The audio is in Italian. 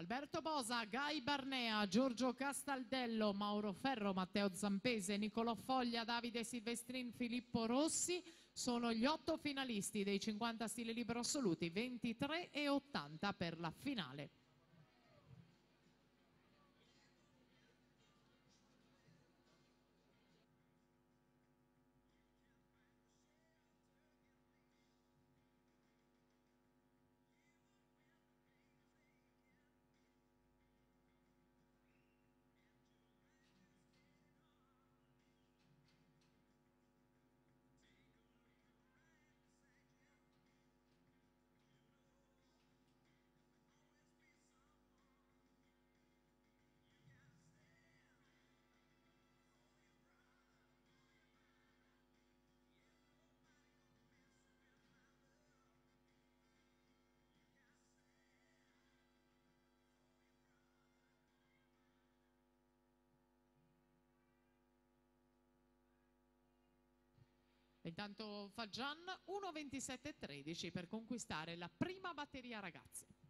Alberto Bosa, Gai Barnea, Giorgio Castaldello, Mauro Ferro, Matteo Zampese, Nicolò Foglia, Davide Silvestrin, Filippo Rossi sono gli 8 finalisti dei 50 stile libero assoluti, 23,80 per la finale. Intanto Fagian 1,27,13 per conquistare la prima batteria ragazze.